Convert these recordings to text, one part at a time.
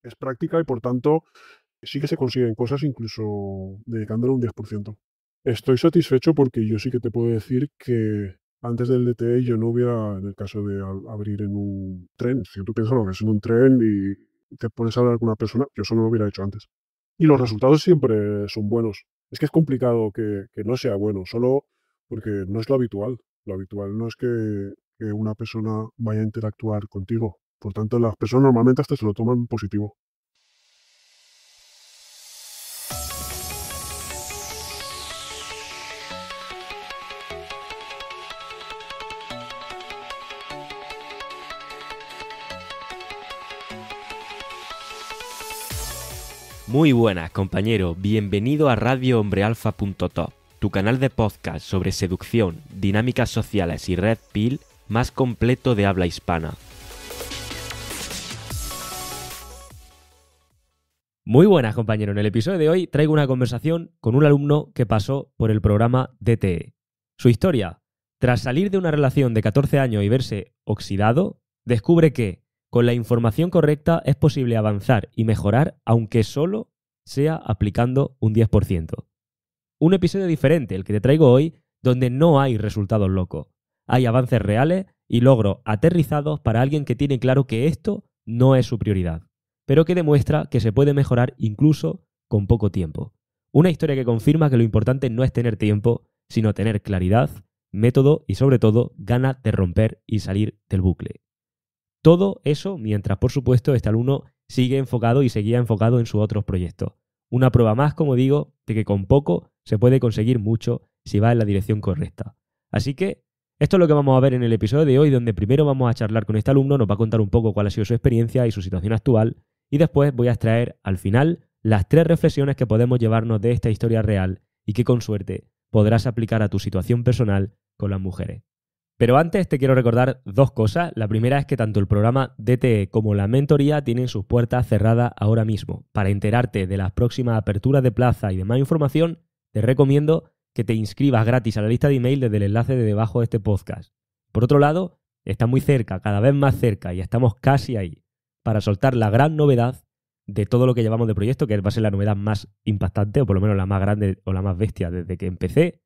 es práctica y por tanto sí que se consiguen cosas incluso dedicándole un 10%. Estoy satisfecho porque yo sí que te puedo decir que antes del DTE yo no hubiera, en el caso de abrir en un tren, si tú piensas lo que es en un tren y te pones a hablar con una persona, yo eso no lo hubiera hecho antes. Y los resultados siempre son buenos. Es que es complicado que no sea bueno, solo porque no es lo habitual. Lo habitual no es que una persona vaya a interactuar contigo. Por tanto, las personas normalmente hasta se lo toman positivo. Muy buenas, compañero. Bienvenido a radiohombrealfa.top, tu canal de podcast sobre seducción, dinámicas sociales y red pill más completo de habla hispana. Muy buenas, compañero. En el episodio de hoy traigo una conversación con un alumno que pasó por el programa DTE. Su historia: tras salir de una relación de 14 años y verse oxidado, descubre que, con la información correcta, es posible avanzar y mejorar, aunque solo sea aplicando un 10%. Un episodio diferente, el que te traigo hoy, donde no hay resultados locos. Hay avances reales y logros aterrizados para alguien que tiene claro que esto no es su prioridad, pero que demuestra que se puede mejorar incluso con poco tiempo. Una historia que confirma que lo importante no es tener tiempo, sino tener claridad, método y sobre todo ganas de romper y salir del bucle. Todo eso mientras, por supuesto, este alumno sigue enfocado y seguía enfocado en sus otros proyectos. Una prueba más, como digo, de que con poco se puede conseguir mucho si va en la dirección correcta. Así que esto es lo que vamos a ver en el episodio de hoy, donde primero vamos a charlar con este alumno, nos va a contar un poco cuál ha sido su experiencia y su situación actual, y después voy a extraer al final las 3 reflexiones que podemos llevarnos de esta historia real y que con suerte podrás aplicar a tu situación personal con las mujeres. Pero antes te quiero recordar 2 cosas. La primera es que tanto el programa DTE como la mentoría tienen sus puertas cerradas ahora mismo. Para enterarte de las próximas aperturas de plaza y de más información, te recomiendo que te inscribas gratis a la lista de email desde el enlace de debajo de este podcast. Por otro lado, está muy cerca, cada vez más cerca, y estamos casi ahí, para soltar la gran novedad de todo lo que llevamos de proyecto, que va a ser la novedad más impactante, o por lo menos la más grande o la más bestia desde que empecé.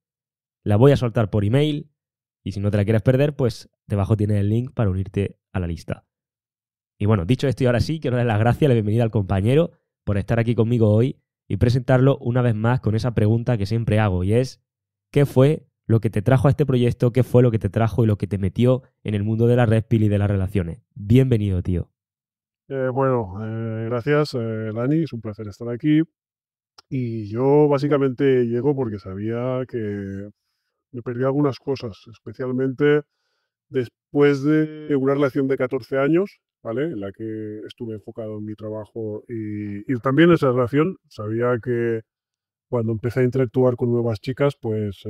La voy a soltar por email. Y si no te la quieres perder, pues debajo tienes el link para unirte a la lista. Y bueno, dicho esto y ahora sí, quiero dar las gracias y la bienvenida al compañero por estar aquí conmigo hoy y presentarlo una vez más con esa pregunta que siempre hago, y es: ¿qué fue lo que te trajo a este proyecto? ¿Qué fue lo que te trajo y lo que te metió en el mundo de la red pill y de las relaciones? Bienvenido, tío. Gracias, Lani, es un placer estar aquí. Y yo básicamente llego porque sabía que me perdí algunas cosas, especialmente después de una relación de 14 años, ¿vale? En la que estuve enfocado en mi trabajo y también esa relación sabía que cuando empecé a interactuar con nuevas chicas, pues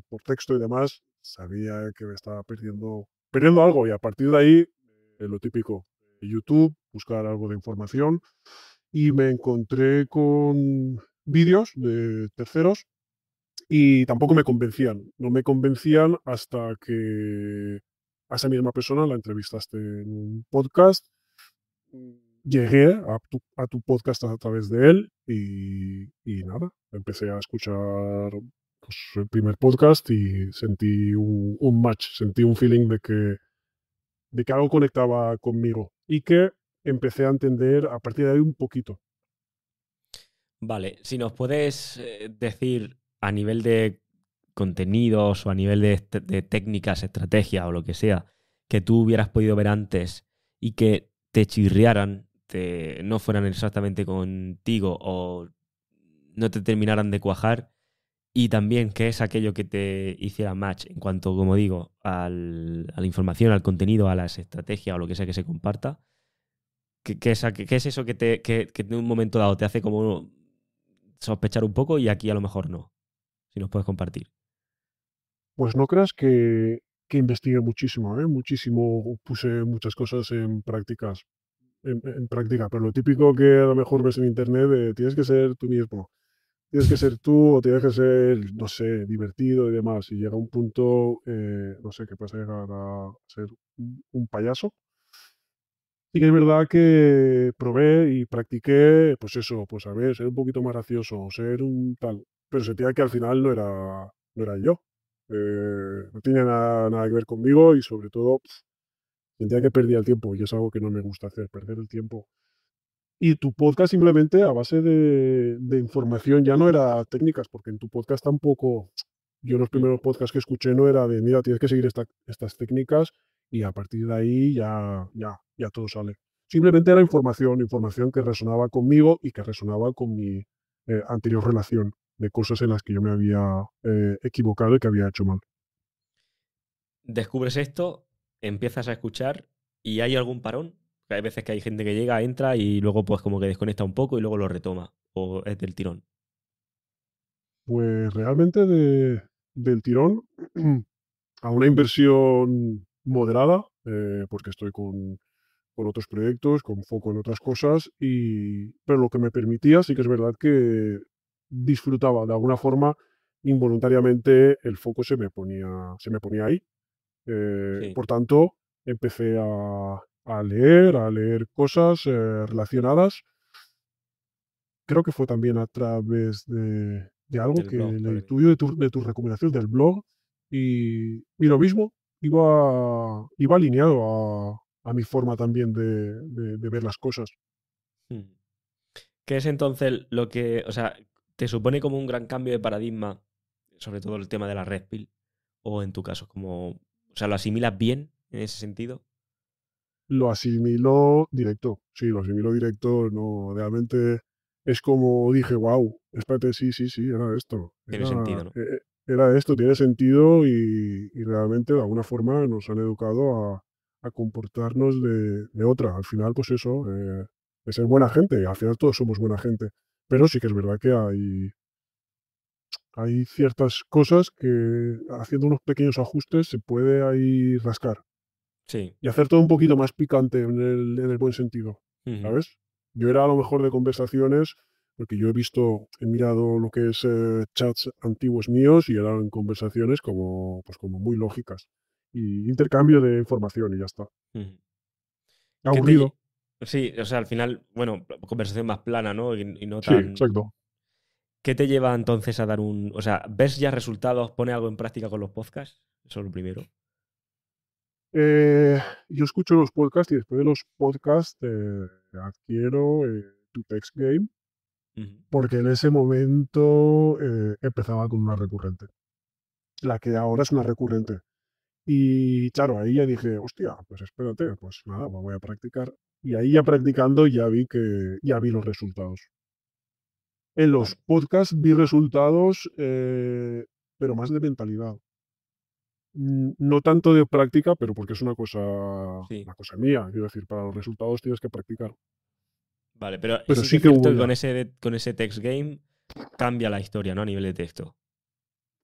por texto y demás, sabía que me estaba perdiendo algo y a partir de ahí, lo típico, YouTube, buscar algo de información y me encontré con vídeos de terceros y tampoco me convencían. No me convencían hasta que a esa misma persona la entrevistaste en un podcast. Llegué a tu podcast a través de él y nada, empecé a escuchar pues, el primer podcast y sentí un match, sentí un feeling de que algo conectaba conmigo y que empecé a entender a partir de ahí un poquito. Vale, si nos puedes decir a nivel de contenidos o a nivel de técnicas, estrategias o lo que sea, que tú hubieras podido ver antes y que te chirriaran, no fueran exactamente contigo o no te terminaran de cuajar, y también qué es aquello que te hiciera match en cuanto, como digo, a la información, al contenido, a las estrategias o lo que sea que se comparta. ¿Qué es eso que en un momento dado te hace como sospechar un poco y aquí a lo mejor no? Si nos puedes compartir. Pues no creas que investigué muchísimo, ¿eh? Muchísimo, puse muchas cosas en práctica, pero lo típico que a lo mejor ves en internet de tienes que ser tú mismo, tienes que ser tú o tienes que ser, no sé, divertido y demás. Y llega un punto, no sé, que puedes llegar a ser un payaso. Sí que es verdad que probé y practiqué, pues eso, pues a ver, ser un poquito más gracioso, ser un tal, pero sentía que al final no era yo. No tenía nada que ver conmigo y sobre todo sentía que perdía el tiempo y es algo que no me gusta hacer, perder el tiempo. Y tu podcast simplemente a base de información, ya no era técnicas, porque en tu podcast tampoco, yo los Mm. primeros podcasts que escuché no era de, mira, tienes que seguir estas técnicas y a partir de ahí ya todo sale. Simplemente era información, información que resonaba conmigo y que resonaba con mi anterior relación de cosas en las que yo me había equivocado y que había hecho mal. Descubres esto, empiezas a escuchar y hay algún parón. Hay veces que hay gente que llega, entra y luego pues como que desconecta un poco y luego lo retoma. O es del tirón. Pues realmente del tirón a una inversión moderada, porque estoy con otros proyectos, con foco en otras cosas, pero lo que me permitía, sí que es verdad que disfrutaba de alguna forma, involuntariamente el foco se me ponía ahí. Sí, Por tanto, empecé a leer cosas relacionadas. Creo que fue también a través de algo del que blog leí probablemente. tuyo, de tus recomendaciones del blog, y lo mismo, iba alineado a mi forma también de ver las cosas. Mm. ¿Qué es entonces lo que, o sea, te supone como un gran cambio de paradigma, sobre todo el tema de la red pill? O en tu caso, como, o sea, ¿lo asimilas bien en ese sentido? Lo asimilo directo, sí, lo asimilo directo, no, realmente es como dije, wow, espérate, sí, sí, sí, era esto, Tiene sentido, ¿no? era esto, tiene sentido y realmente de alguna forma nos han educado a comportarnos de otra. Al final, pues eso, de ser buena gente, al final todos somos buena gente, pero sí que es verdad que hay ciertas cosas que haciendo unos pequeños ajustes se puede ahí rascar. Sí. Y hacer todo un poquito más picante en el buen sentido, Ujú. ¿sabes? Yo era a lo mejor de conversaciones, porque yo he mirado lo que es chats antiguos míos y eran conversaciones como, pues como muy lógicas. Y intercambio de información y ya está. Ujú. ¿Qué te... Aburrido. Sí, o sea, al final, bueno, conversación más plana, ¿no? Y no Sí, tan... exacto. ¿Qué te lleva entonces a dar un... O sea, ¿ves ya resultados? ¿Pone algo en práctica con los podcasts? Eso es lo primero. Eh, yo escucho los podcasts y después de los podcasts adquiero tu Text Game, Ujú. porque en ese momento empezaba con una recurrente. La que ahora es una recurrente. Y claro, ahí ya dije, hostia, pues espérate, pues nada, pues voy a practicar. Y ahí ya practicando ya vi los resultados. En los Vale, podcasts vi resultados, pero más de mentalidad. No tanto de práctica, pero porque es sí. una cosa mía. Quiero decir, para los resultados tienes que practicar. Vale, pero Pero sí que sí es que cierto hubo que ya, con ese text game cambia la historia, ¿no? A nivel de texto.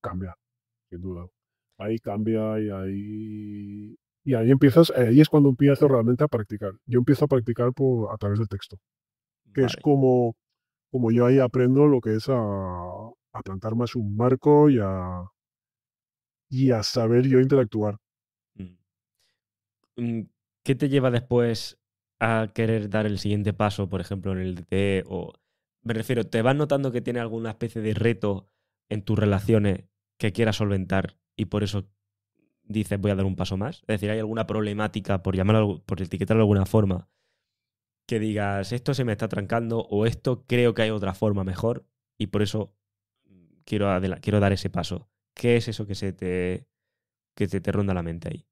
cambia, sin duda. Ahí cambia y ahí empiezas, ahí es cuando empiezo realmente a practicar. Yo empiezo a practicar a través del texto, que es Vale. como yo ahí aprendo lo que es a plantar más un marco y a saber yo interactuar. Mm. Mm, ¿Qué te lleva después a querer dar el siguiente paso, por ejemplo, en el DT? O me refiero, ¿te vas notando que tiene alguna especie de reto en tus relaciones que quieras solventar y por eso dices voy a dar un paso más? Es decir, ¿hay alguna problemática, por llamarlo, por etiquetarlo de alguna forma, que digas esto se me está trancando o esto creo que hay otra forma mejor y por eso quiero dar ese paso? ¿Qué es eso que te ronda la mente ahí?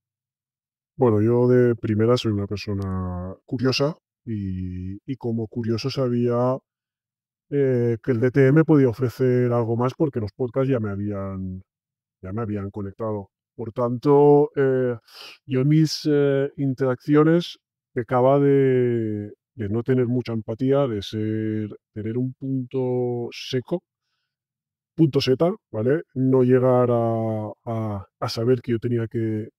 Bueno, yo de primera soy una persona curiosa y como curioso sabía que el DTM podía ofrecer algo más porque los podcasts ya me habían conectado. Por tanto, yo en mis interacciones pecaba de no tener mucha empatía, tener un punto seco, punto Z, ¿vale? No llegar a saber que yo tenía que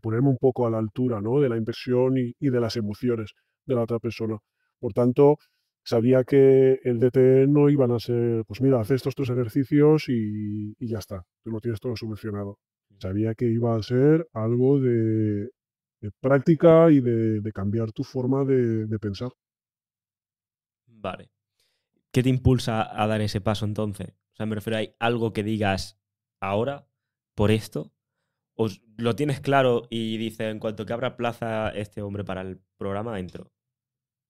ponerme un poco a la altura, ¿no? De la impresión y de las emociones de la otra persona. Por tanto, sabía que el DT no iban a ser, pues mira, haz estos tus ejercicios y ya está, tú lo tienes todo solucionado. Sabía que iba a ser algo práctica y de cambiar tu forma de pensar. Vale. ¿Qué te impulsa a dar ese paso entonces? O sea, me refiero, ¿hay algo que digas ahora por esto? ¿O lo tienes claro y dices, en cuanto que abra plaza este hombre para el programa, entro?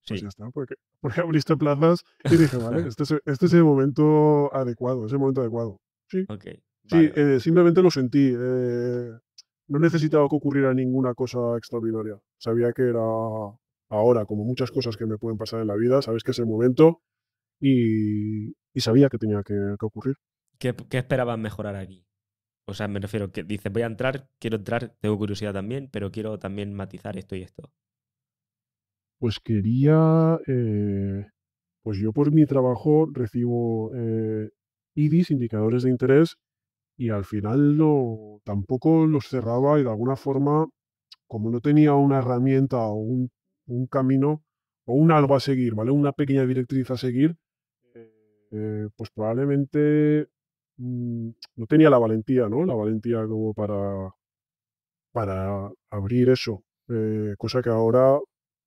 Pues ya Sí. está, porque abriste plazas y dije, vale, este es el momento adecuado, es el momento adecuado. Sí, Ok, sí, vale, vale. simplemente lo sentí. No necesitaba que ocurriera ninguna cosa extraordinaria. Sabía que era ahora, como muchas cosas que me pueden pasar en la vida, sabes que es el momento y sabía que tenía que ocurrir. ¿Qué esperabas mejorar aquí? O sea, me refiero que dices, voy a entrar, quiero entrar, tengo curiosidad también, pero quiero también matizar esto y esto. Pues quería, pues yo por mi trabajo recibo IDIs, indicadores de interés, y al final tampoco los cerraba y de alguna forma, como no tenía una herramienta o un camino o un algo a seguir, ¿vale? Una pequeña directriz a seguir, pues probablemente no tenía la valentía, ¿no? La valentía como para abrir eso. Cosa que ahora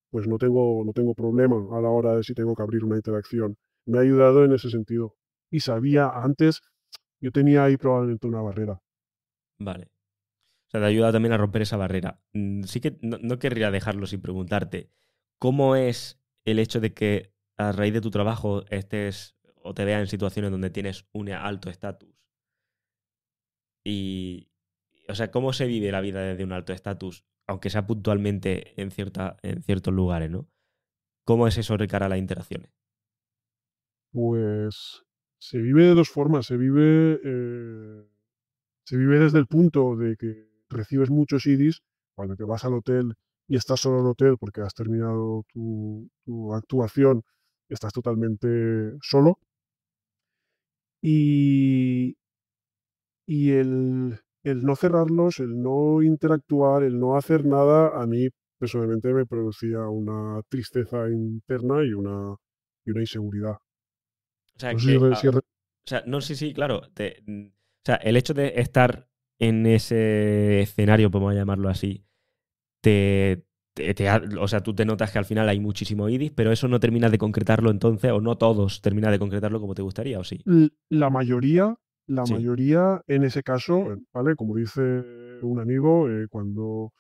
pues no tengo problema a la hora de si tengo que abrir una interacción. Me ha ayudado en ese sentido. Y sabía antes, yo tenía ahí probablemente una barrera. Vale. O sea, te ayuda también a romper esa barrera. Sí que no querría dejarlo sin preguntarte. ¿Cómo es el hecho de que a raíz de tu trabajo estés o te veas en situaciones donde tienes un alto estatus? Y, o sea, ¿cómo se vive la vida desde un alto estatus, aunque sea puntualmente en ciertos lugares, ¿no? ¿Cómo es eso de cara a las interacciones? Pues se vive de dos formas. Se vive desde el punto de que recibes muchos IDIs cuando te vas al hotel y estás solo en el hotel porque has terminado tu actuación, estás totalmente solo. Y, y el no cerrarlos, el no interactuar, el no hacer nada, a mí personalmente me producía una tristeza interna y una inseguridad. O sea, No sé si, que, si o sea, no, sí, sí, claro. O sea, el hecho de estar en ese escenario, podemos llamarlo así, o sea, tú te notas que al final hay muchísimo IDIS, pero eso no termina de concretarlo entonces, o no todos terminan de concretarlo como te gustaría, ¿o sí? La mayoría, la Sí, mayoría en ese caso, ¿vale? Como dice un amigo, cuando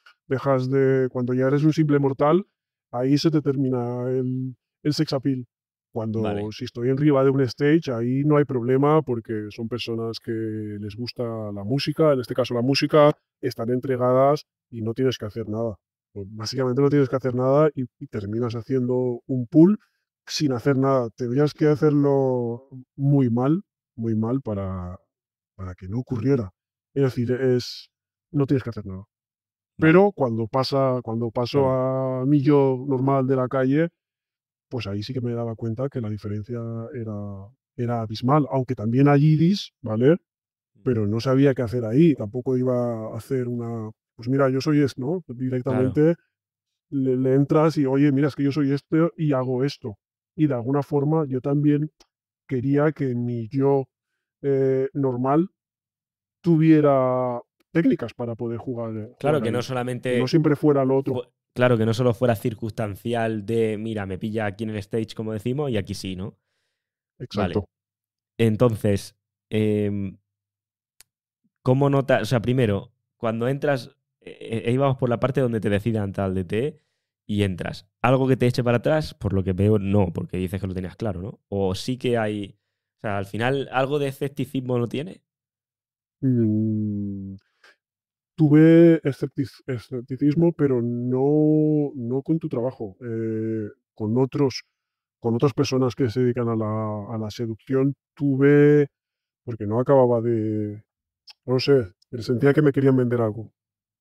ya eres un simple mortal, ahí se te termina el sex appeal. Cuando vale, si estoy arriba de un stage, ahí no hay problema porque son personas que les gusta la música, en este caso la música, están entregadas y no tienes que hacer nada. Pues básicamente no tienes que hacer nada y terminas haciendo un pool sin hacer nada. Tendrías que hacerlo muy mal para que no ocurriera. Es decir, no tienes que hacer nada. vale, Pero cuando paso claro. a mi yo normal de la calle, pues ahí sí que me daba cuenta que la diferencia era, era abismal. Aunque también hay IDIs, ¿vale? Pero no sabía qué hacer ahí. Tampoco iba a hacer pues mira, yo soy esto, ¿no? Claro, Directamente le entras y, oye, mira, es que yo soy este y hago esto. Y de alguna forma yo también quería que mi yo normal tuviera técnicas para poder claro jugar que no ahí. Que no solamente, siempre fuera lo otro. claro que no solo fuera circunstancial de, mira, me pilla aquí en el stage, como decimos, y aquí sí, ¿no? Vale. Exacto. Entonces, em, ¿cómo notas? O sea, primero, cuando entras, íbamos por la parte donde te deciden entrar al DT y entras. ¿Algo que te eche para atrás? Por lo que veo, no, porque dices que lo tenías claro, ¿no? O sí que hay. O sea, al final, ¿algo de escepticismo no tiene? Mm, tuve escepticismo, pero no con tu trabajo, con otras personas que se dedican a la seducción, porque no acababa no sé, sentía que me querían vender algo,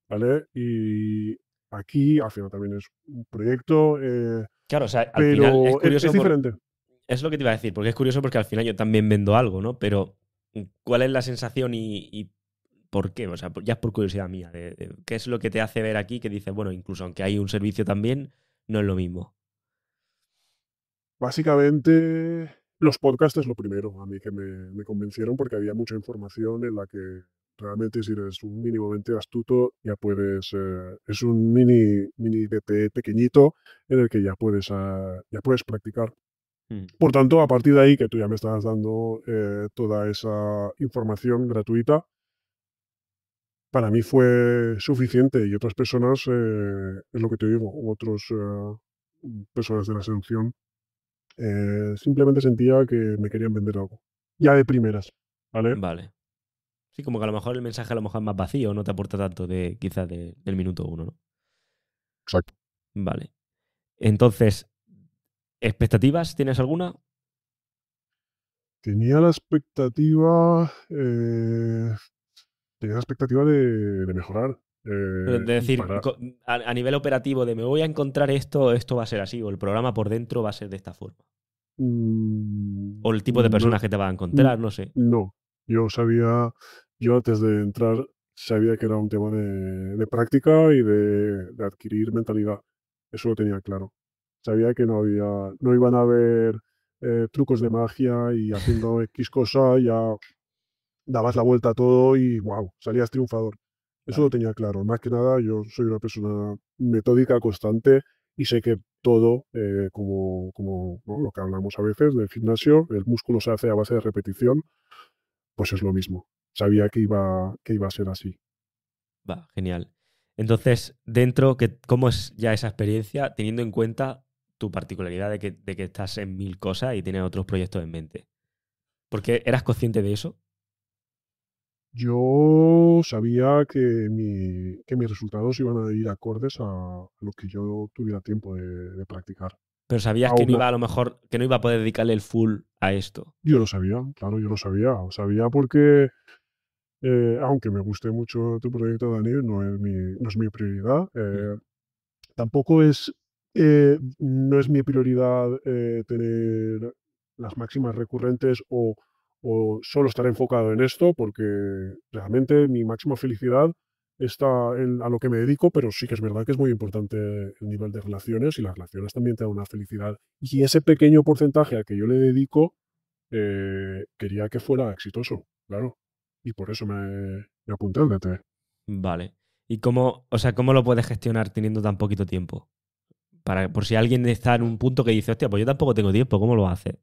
¿vale? Y aquí, al final también es un proyecto, Claro, o sea, al final es pero es curioso por. diferente. Es lo que te iba a decir, porque es curioso porque al final yo también vendo algo, ¿no? Pero, ¿cuál es la sensación y por qué? O sea, ya es por curiosidad mía, ¿qué es lo que te hace ver aquí que dices, bueno, incluso aunque hay un servicio también, no es lo mismo? Básicamente, los podcasts es lo primero a mí que me convencieron porque había mucha información en la que Realmente si eres un mínimamente astuto, ya puedes, es un mini DT pequeñito en el que ya puedes practicar. Mm. Por tanto, a partir de ahí, que tú ya me estás dando toda esa información gratuita, para mí fue suficiente y otras personas, es lo que te digo, otras personas de la selección, simplemente sentía que me querían vender algo. Ya de primeras, ¿vale? Vale. Sí, como que a lo mejor el mensaje a lo mejor es más vacío, no te aporta tanto de quizás del minuto uno, ¿no? Exacto. Vale. Entonces, ¿expectativas tienes alguna? Tenía la expectativa, tenía la expectativa de mejorar De y decir, para... a nivel operativo, de me voy a encontrar esto, esto va a ser así, o el programa por dentro va a ser de esta forma. O el tipo de No, personas que te vas a mm, encontrar, no sé. no, yo sabía, yo antes de entrar sabía que era un tema de práctica y de adquirir mentalidad. Eso lo tenía claro. Sabía que no iban a haber trucos de magia y haciendo X cosa ya dabas la vuelta a todo y wow, salías triunfador. Eso lo Vale. tenía claro. Más que nada, yo soy una persona metódica, constante y sé que todo, como ¿no? Lo que hablamos a veces del gimnasio, el músculo se hace a base de repetición, pues es lo mismo. Sabía que iba a ser así. Va, genial. Entonces, ¿cómo es ya esa experiencia teniendo en cuenta tu particularidad de que estás en mil cosas y tienes otros proyectos en mente? Porque eras consciente de eso, Yo sabía que mis resultados iban a ir acordes a lo que yo tuviera tiempo de practicar. pero sabías que no Aún, iba a lo mejor, que no iba a poder dedicarle el full a esto. yo lo sabía, claro, yo lo sabía. Lo sabía porque aunque me guste mucho tu proyecto, Dani, no es mi prioridad. Mm. Tampoco no es mi prioridad tener las máximas recurrentes o solo estar enfocado en esto, porque realmente mi máxima felicidad está a lo que me dedico, pero sí que es verdad que es muy importante el nivel de relaciones y las relaciones también te dan una felicidad. Y ese pequeño porcentaje al que yo le dedico, quería que fuera exitoso, claro. Y por eso me apunté al DT. Vale. ¿Y cómo, o sea, cómo lo puedes gestionar teniendo tan poquito tiempo? Por si alguien está en un punto que dice, hostia, pues yo tampoco tengo tiempo, ¿cómo lo hace?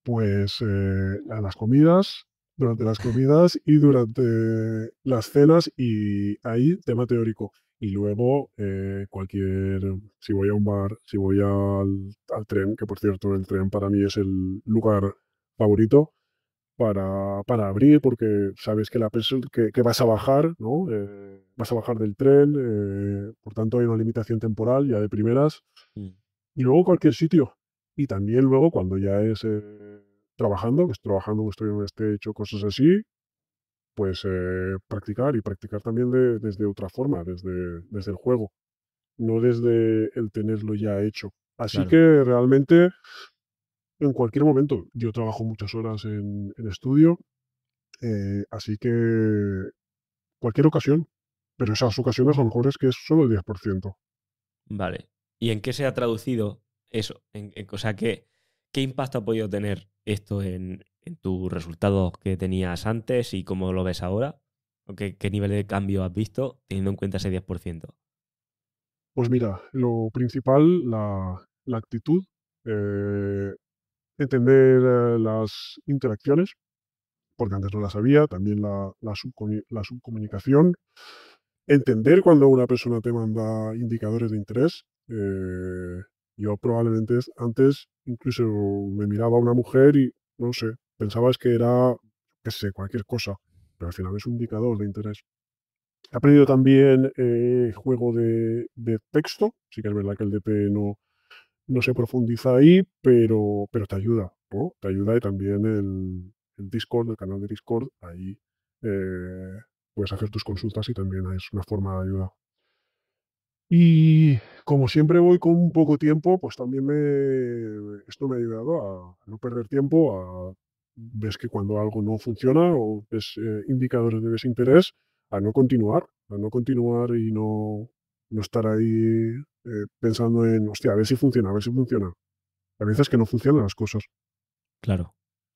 Pues a las comidas, durante las comidas y durante las cenas y ahí tema teórico. Y luego si voy a un bar, si voy al tren, que por cierto el tren para mí es el lugar favorito para abrir, porque sabes que que vas a bajar, ¿no? Vas a bajar del tren, por tanto hay una limitación temporal ya de primeras. Mm. Y luego cualquier sitio. Y también luego cuando ya es trabajando, que estoy trabajando, que estoy en este hecho cosas así, pues practicar y practicar también desde otra forma, desde el juego, no desde el tenerlo ya hecho. Así Claro. que realmente en cualquier momento, yo trabajo muchas horas en estudio, así que cualquier ocasión, pero esas ocasiones a lo mejor es que es solo el 10%. Vale. ¿Y en qué se ha traducido eso? O sea, ¿qué impacto ha podido tener esto en tus resultados que tenías antes y cómo lo ves ahora? ¿O qué nivel de cambio has visto teniendo en cuenta ese 10%? Pues mira, lo principal, la actitud, eh, entender las interacciones, porque antes no las sabía, también la subcomunicación, entender cuando una persona te manda indicadores de interés. Yo probablemente antes incluso me miraba a una mujer y, no sé, pensabas que era, qué sé, cualquier cosa, pero al final es un indicador de interés. He aprendido también juego de texto, sí que es verdad que el DP no se profundiza ahí, pero te ayuda, ¿no? Te ayuda y también el Discord, el canal de Discord, ahí eh, puedes hacer tus consultas y también es una forma de ayuda. Y como siempre voy con poco tiempo, pues también esto me ha ayudado a no perder tiempo, ves que cuando algo no funciona o ves indicadores de desinterés, a no continuar y no estar ahí pensando en, hostia, a ver si funciona, a ver si funciona. A veces que no funcionan las cosas. Claro.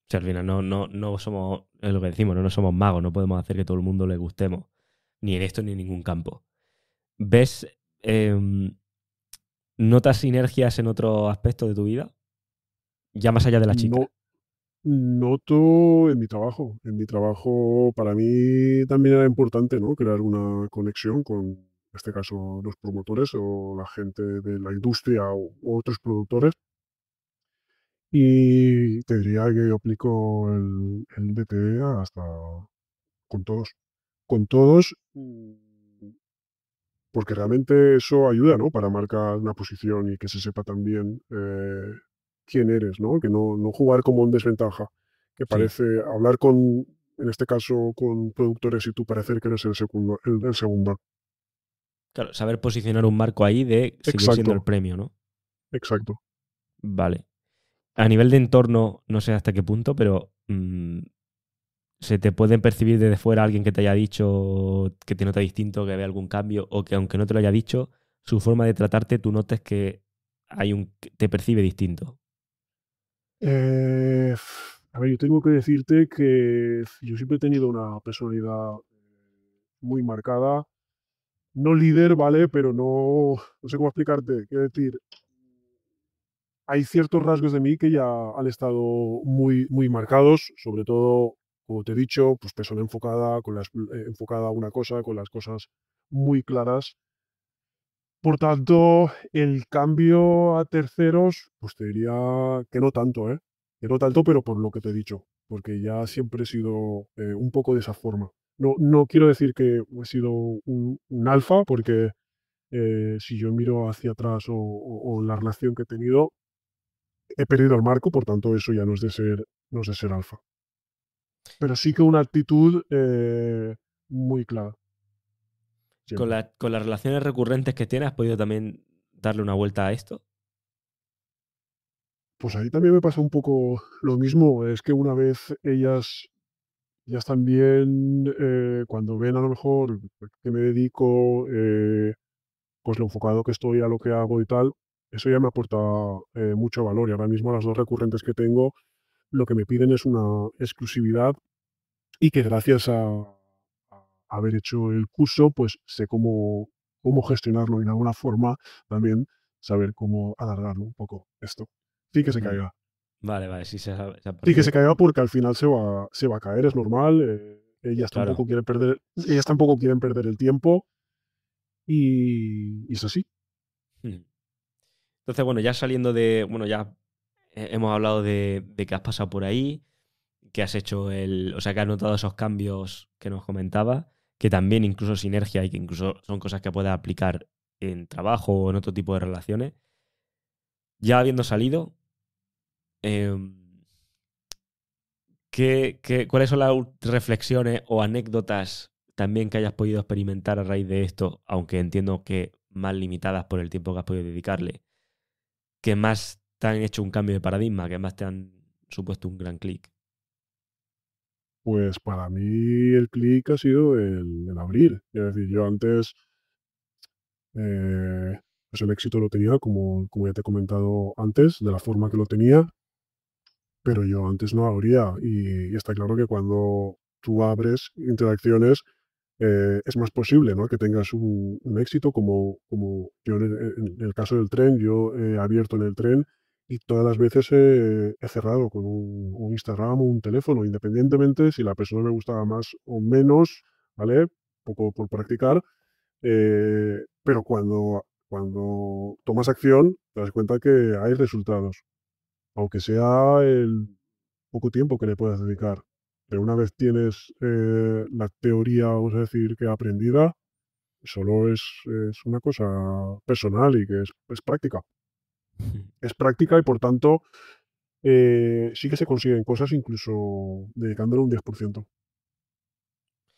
sea, al final no somos, es lo que decimos, no somos magos, no podemos hacer que todo el mundo le gustemos, ni en esto ni en ningún campo. ¿Ves, notas sinergias en otros aspectos de tu vida? Ya más allá de la No chica. noto en mi trabajo. En mi trabajo para mí también era importante, ¿no? Crear una conexión con, en este caso, los promotores o la gente de la industria o otros productores. Y te diría que yo aplico el DTE hasta con todos. Con todos, porque realmente eso ayuda, ¿no? Para marcar una posición y que se sepa también quién eres, ¿no? Que no jugar como en desventaja, que Sí. parece hablar con, en este caso, con productores y tú parecer que eres el segundo, el segundo. Claro, saber posicionar un marco ahí de seguir siendo el Exacto, premio, ¿no? exacto. Vale. A nivel de entorno, no sé hasta qué punto, pero se te puede percibir desde fuera alguien que te haya dicho que te nota distinto, que ve algún cambio, o que aunque no te lo haya dicho, su forma de tratarte, tú notes que que te percibe distinto. A ver, yo tengo que decirte que yo siempre he tenido una personalidad muy marcada, no líder, ¿vale? Pero no sé cómo explicarte. Quiero decir, hay ciertos rasgos de mí que ya han estado muy marcados, sobre todo, como te he dicho, pues persona enfocada, enfocada a una cosa, con las cosas muy claras. Por tanto, el cambio a terceros, pues te diría que no tanto, ¿eh? Que no tanto, pero por lo que te he dicho, porque ya siempre he sido un poco de esa forma. No quiero decir que he sido un alfa, porque si yo miro hacia atrás o la relación que he tenido, he perdido el marco, por tanto, eso ya no es de ser alfa. Pero sí que una actitud muy clara, Con, siempre. con las relaciones recurrentes que tienes, ¿has podido también darle una vuelta a esto? Pues ahí también me pasa un poco lo mismo. Es que una vez ellas también, cuando ven a lo mejor que me dedico, pues lo enfocado que estoy a lo que hago y tal, eso ya me aporta mucho valor. Y ahora mismo las dos recurrentes que tengo, lo que me piden es una exclusividad y que gracias a haber hecho el curso, pues sé cómo gestionarlo y de alguna forma también saber cómo alargarlo un poco esto. Sí que se Mm. caiga. Vale, vale, sí, esa Sí que se parte. caiga porque al final se va a caer, es normal. Claro. Ellas tampoco quieren perder el tiempo y es así. Mm. Entonces, bueno, ya saliendo de. Bueno, ya hemos hablado de que has pasado por ahí, que has hecho el. O sea, que has notado esos cambios que nos comentabas, que también incluso sinergia y que incluso son cosas que puedes aplicar en trabajo o en otro tipo de relaciones. Ya habiendo salido, em, cuáles son las reflexiones o anécdotas también que hayas podido experimentar a raíz de esto, aunque entiendo que más limitadas por el tiempo que has podido dedicarle, que más te han hecho un cambio de paradigma, que más te han supuesto un gran clic? Pues para mí el clic ha sido el abrir. Es decir, yo antes, pues el éxito lo tenía, como ya te he comentado antes, de la forma que lo tenía, pero yo antes no abría. Y está claro que cuando tú abres interacciones, es más posible, ¿no? Que tengas un éxito como yo en el caso del tren, yo he abierto en el tren y todas las veces he cerrado con un Instagram o un teléfono, independientemente si la persona me gustaba más o menos, ¿vale? Poco por practicar, pero cuando tomas acción, te das cuenta que hay resultados, aunque sea el poco tiempo que le puedas dedicar. Pero una vez tienes la teoría, vamos a decir, que aprendida, solo es una cosa personal y que es práctica. Es práctica y por tanto sí que se consiguen cosas incluso dedicándole un 10%.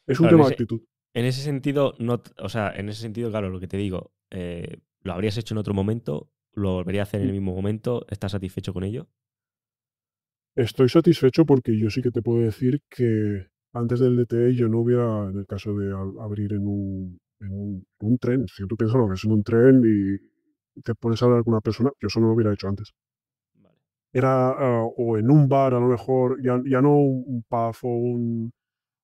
Es un Claro, tema de actitud. en ese sentido, no, o sea, en ese sentido, claro, lo que te digo, ¿lo habrías hecho en otro momento? ¿Lo volverías a hacer en el mismo momento? ¿Estás satisfecho con ello? Estoy satisfecho porque yo sí que te puedo decir que antes del DTE yo no hubiera, en el caso de abrir en un tren, si tú piensas lo que es en un tren y te pones a hablar con una persona, yo eso no lo hubiera hecho antes. Vale. era o en un bar, a lo mejor, ya no un pub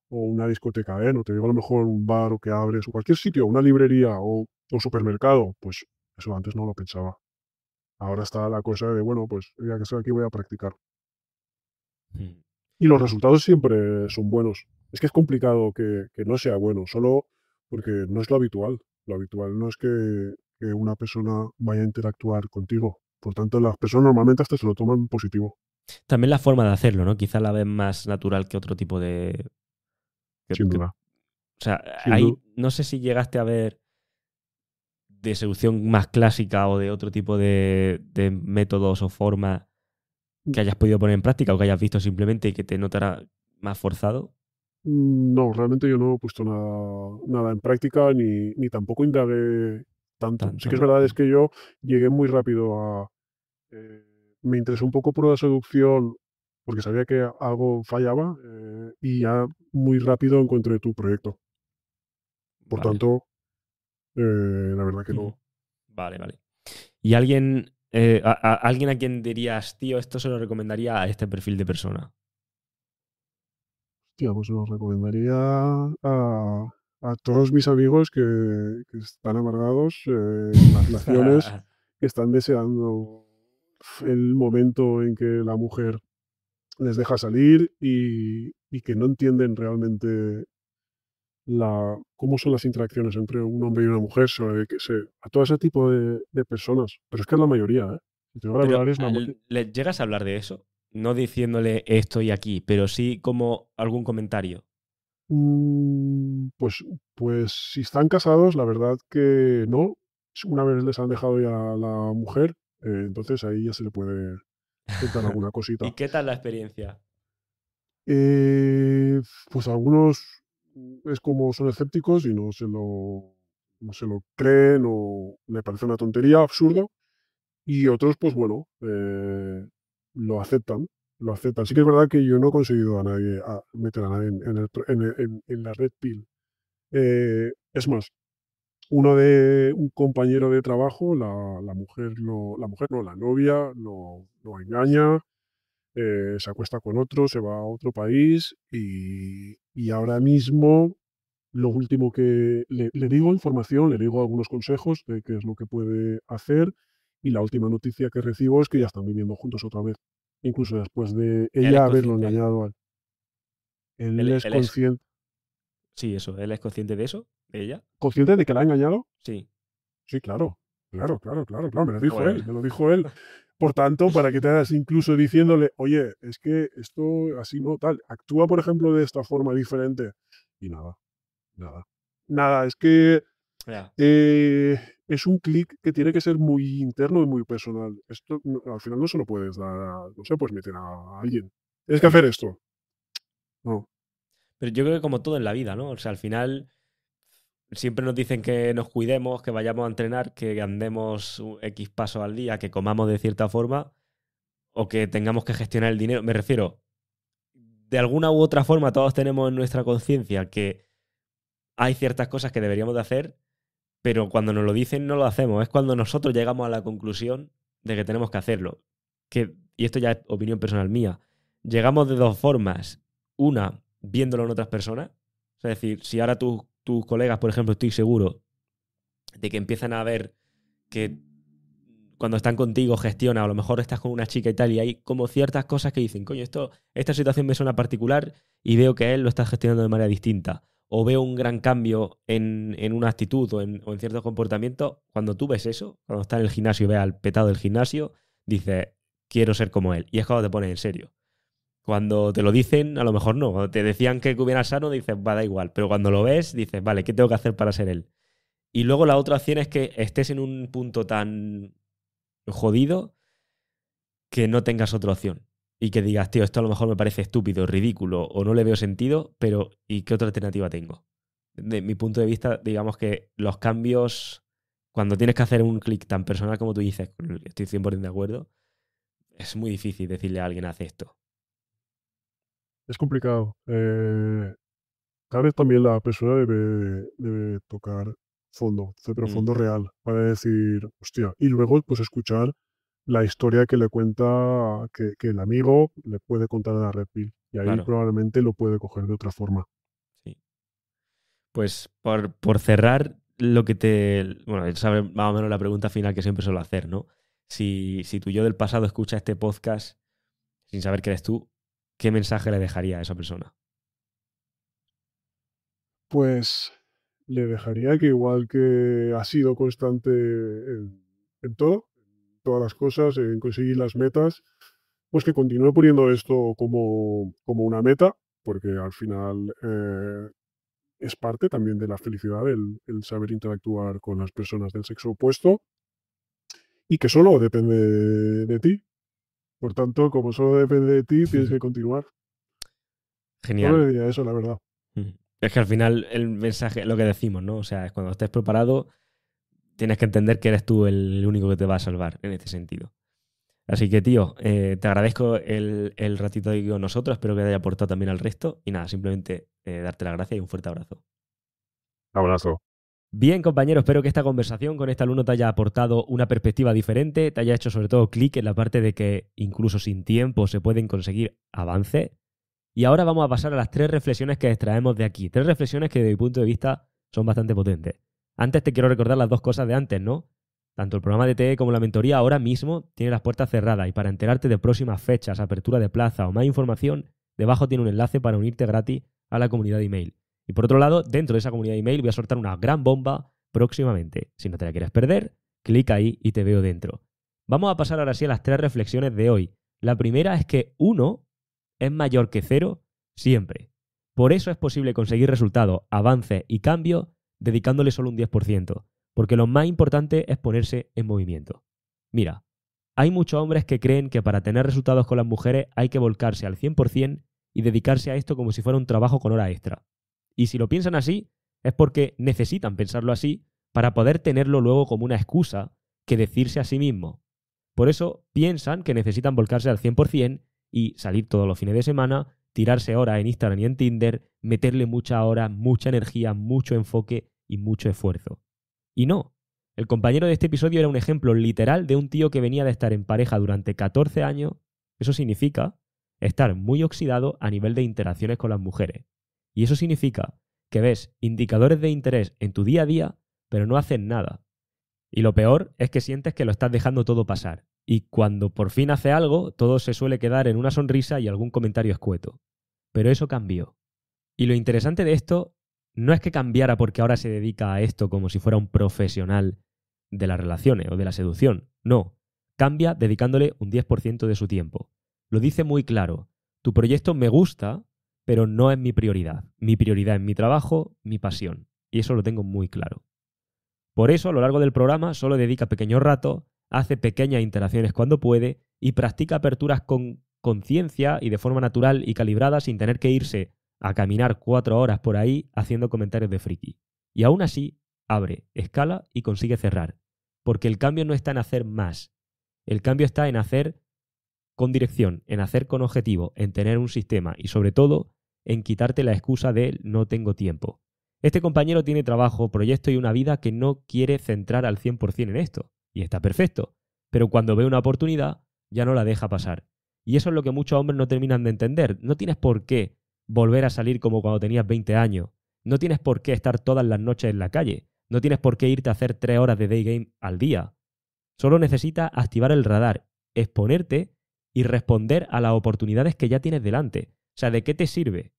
o una discoteca, ¿eh? No te digo a lo mejor un bar o que abres, o cualquier sitio, una librería o supermercado, pues eso antes no lo pensaba. Ahora está la cosa de, bueno, pues ya que estoy aquí voy a practicar. Mm. Y los resultados siempre son buenos. Es que es complicado que no sea bueno, solo porque no es lo habitual. Lo habitual no es que una persona vaya a interactuar contigo. Por tanto, las personas normalmente hasta se lo toman positivo, También la forma de hacerlo, ¿no? Quizá la ves más natural que otro tipo de... sin o duda. sea, Sin duda. ahí no sé si llegaste a ver de seducción más clásica o de otro tipo de métodos o formas que hayas podido poner en práctica o que hayas visto simplemente y que te notara más forzado. No, realmente yo no he puesto nada en práctica ni tampoco indagué tanto. Sí Tanto, que es ¿no? verdad, es Mm. que yo llegué muy rápido eh, me interesó un poco por la seducción porque sabía que algo fallaba y ya muy rápido encontré tu proyecto. Por Vale. tanto, la verdad que Ujú. no. Vale, vale. ¿Y alguien, alguien a quien dirías, tío, esto se lo recomendaría a este perfil de persona? Hostia, pues lo recomendaría a todos mis amigos que están amargados en las relaciones, que están deseando el momento en que la mujer les deja salir y que no entienden realmente cómo son las interacciones entre un hombre y una mujer, a todo ese tipo de personas. Pero es que es la mayoría, ¿eh? Si te digo la Pero verdad, es la, ¿le llegas a hablar de eso? No diciéndole estoy aquí, pero sí como algún comentario. Pues, pues si están casados, la verdad que no. Una vez les han dejado ya a la mujer, entonces ahí ya se le puede contar alguna ¿Y cosita. qué tal la experiencia? Eh, pues algunos es como son escépticos y no se lo creen o le parece una tontería, absurdo. Y otros, pues bueno, lo aceptan, lo aceptan. Sí que es verdad que yo no he conseguido a meter a nadie en la red pill. Es más, un compañero de trabajo, la mujer no, la novia lo engaña, se acuesta con otro, se va a otro país y ahora mismo lo último que le digo información, le digo algunos consejos de qué es lo que puede hacer y la última noticia que recibo es que ya están viviendo juntos otra vez, incluso después de Él es ella haberlo consciente. engañado a él. Él es Él es. consciente, Sí, eso. Él es consciente de eso, de ella. consciente de que la ha engañado. Sí. Sí, claro, claro, claro, claro, claro, me lo dijo Joder. él, me lo dijo él. Por tanto, para que te hagas incluso diciéndole, oye, es que esto así no, tal, actúa, por ejemplo, de esta forma diferente. Y nada, nada. Nada, es que Ya. eh, es un clic que tiene que ser muy interno y muy personal. Esto al final no se lo puedes dar, no se lo puedes meter a alguien. Tienes que Mm. hacer esto. No, Pero yo creo que como todo en la vida, ¿no? O sea, al final siempre nos dicen que nos cuidemos, que vayamos a entrenar, que andemos X pasos al día, que comamos de cierta forma o que tengamos que gestionar el dinero. Me refiero, de alguna u otra forma todos tenemos en nuestra conciencia que hay ciertas cosas que deberíamos de hacer, pero cuando nos lo dicen no lo hacemos. Es cuando nosotros llegamos a la conclusión de que tenemos que hacerlo. Y esto ya es opinión personal mía. Llegamos de dos formas. Una, viéndolo en otras personas. Es decir, si ahora tus colegas, por ejemplo, estoy seguro de que empiezan a ver que cuando están contigo gestiona, a lo mejor estás con una chica y tal, y hay como ciertas cosas que dicen, coño, esta situación me suena particular y veo que él lo está gestionando de manera distinta. O veo un gran cambio en una actitud o en ciertos comportamientos. Cuando tú ves eso, cuando estás en el gimnasio y ves al petado del gimnasio, dices, quiero ser como él. Y es cuando te pones en serio. Cuando te lo dicen, a lo mejor no. Cuando te decían que comieras sano, dices, va, da igual. Pero cuando lo ves, dices, vale, ¿qué tengo que hacer para ser él? Y luego la otra opción es que estés en un punto tan jodido que no tengas otra opción. Y que digas, tío, esto a lo mejor me parece estúpido, ridículo o no le veo sentido, pero ¿y qué otra alternativa tengo? De mi punto de vista, digamos que los cambios, cuando tienes que hacer un clic tan personal como tú dices, estoy 100% de acuerdo, es muy difícil decirle a alguien, haz esto. es complicado. Tal vez también la persona debe tocar fondo, pero Mm. fondo real, para decir, hostia, y luego pues escuchar la historia que le cuenta, que el amigo le puede contar a la Red Pill. Y ahí Claro, probablemente lo puede coger de otra forma. sí. Pues por cerrar lo que te... Bueno, sabes más o menos la pregunta final que siempre suelo hacer, ¿no? Si tu yo del pasado escucha este podcast sin saber que eres tú, ¿qué mensaje le dejaría a esa persona? Pues le dejaría que igual que ha sido constante en todo, en todas las cosas, en conseguir las metas, pues que continúe poniendo esto como una meta, porque al final es parte también de la felicidad el saber interactuar con las personas del sexo opuesto y que solo depende de ti. Por tanto, como solo depende de ti, tienes que continuar. Solo Genial. le diría eso, la verdad. Es que al final el mensaje, lo que decimos, ¿no? O sea, es cuando estés preparado, tienes que entender que eres tú el único que te va a salvar en este sentido. Así que, tío, te agradezco el ratito aquí con nosotros. Espero que te haya aportado también al resto. Y nada, simplemente darte las gracias y un fuerte abrazo. Abrazo. Bien, compañero, espero que esta conversación con este alumno te haya aportado una perspectiva diferente, te haya hecho sobre todo clic en la parte de que incluso sin tiempo se pueden conseguir avances. Y ahora vamos a pasar a las 3 reflexiones que extraemos de aquí. 3 reflexiones que, desde mi punto de vista, son bastante potentes. Antes te quiero recordar las 2 cosas de antes, ¿no? Tanto el programa de TE como la mentoría ahora mismo tiene las puertas cerradas y para enterarte de próximas fechas, apertura de plaza o más información, debajo tiene un enlace para unirte gratis a la comunidad de email. Y por otro lado, dentro de esa comunidad de email voy a soltar una gran bomba próximamente. Si no te la quieres perder, clica ahí y te veo dentro. Vamos a pasar ahora sí a las 3 reflexiones de hoy. La primera es que 1 es mayor que 0 siempre. Por eso es posible conseguir resultados, avances y cambios dedicándole solo un 10%, porque lo más importante es ponerse en movimiento. Mira, hay muchos hombres que creen que para tener resultados con las mujeres hay que volcarse al 100% y dedicarse a esto como si fuera un trabajo con hora extra. Y si lo piensan así, es porque necesitan pensarlo así para poder tenerlo luego como una excusa que decirse a sí mismo. Por eso piensan que necesitan volcarse al 100% y salir todos los fines de semana, tirarse horas en Instagram y en Tinder, meterle muchas horas, mucha energía, mucho enfoque y mucho esfuerzo. Y no, el compañero de este episodio era un ejemplo literal de un tío que venía de estar en pareja durante 14 años. Eso significa estar muy oxidado a nivel de interacciones con las mujeres. Y eso significa que ves indicadores de interés en tu día a día, pero no haces nada. Y lo peor es que sientes que lo estás dejando todo pasar. Y cuando por fin hace algo, todo se suele quedar en una sonrisa y algún comentario escueto. Pero eso cambió. Y lo interesante de esto no es que cambiara porque ahora se dedica a esto como si fuera un profesional de las relaciones o de la seducción. No. Cambia dedicándole un 10% de su tiempo. Lo dice muy claro. Tu proyecto me gusta, pero no es mi prioridad. Mi prioridad es mi trabajo, mi pasión. Y eso lo tengo muy claro. Por eso, a lo largo del programa, solo dedica pequeños ratos, hace pequeñas interacciones cuando puede y practica aperturas con conciencia y de forma natural y calibrada sin tener que irse a caminar 4 horas por ahí haciendo comentarios de friki. Y aún así, abre, escala y consigue cerrar. Porque el cambio no está en hacer más. El cambio está en hacer con dirección, en hacer con objetivo, en tener un sistema y sobre todo en quitarte la excusa de no tengo tiempo. Este compañero tiene trabajo, proyecto y una vida que no quiere centrar al 100% en esto. Y está perfecto. Pero cuando ve una oportunidad, ya no la deja pasar. Y eso es lo que muchos hombres no terminan de entender. No tienes por qué volver a salir como cuando tenías 20 años. No tienes por qué estar todas las noches en la calle. No tienes por qué irte a hacer 3 horas de day game al día. Solo necesitas activar el radar, exponerte y responder a las oportunidades que ya tienes delante. O sea, ¿de qué te sirve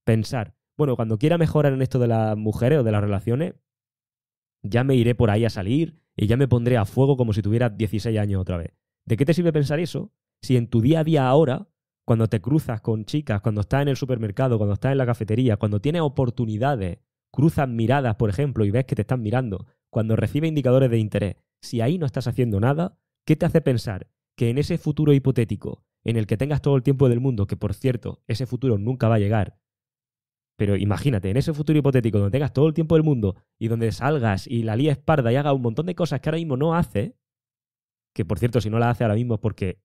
pensar, bueno, cuando quiera mejorar en esto de las mujeres o de las relaciones, ya me iré por ahí a salir y ya me pondré a fuego como si tuviera 16 años otra vez? ¿De qué te sirve pensar eso si en tu día a día ahora, cuando te cruzas con chicas, cuando estás en el supermercado, cuando estás en la cafetería, cuando tienes oportunidades, cruzas miradas, por ejemplo, y ves que te están mirando, cuando recibes indicadores de interés, si ahí no estás haciendo nada, ¿qué te hace pensar que en ese futuro hipotético en el que tengas todo el tiempo del mundo, que por cierto, ese futuro nunca va a llegar, pero imagínate, en ese futuro hipotético donde tengas todo el tiempo del mundo y donde salgas y la líes parda y hagas un montón de cosas que ahora mismo no haces, que por cierto, si no las haces ahora mismo es porque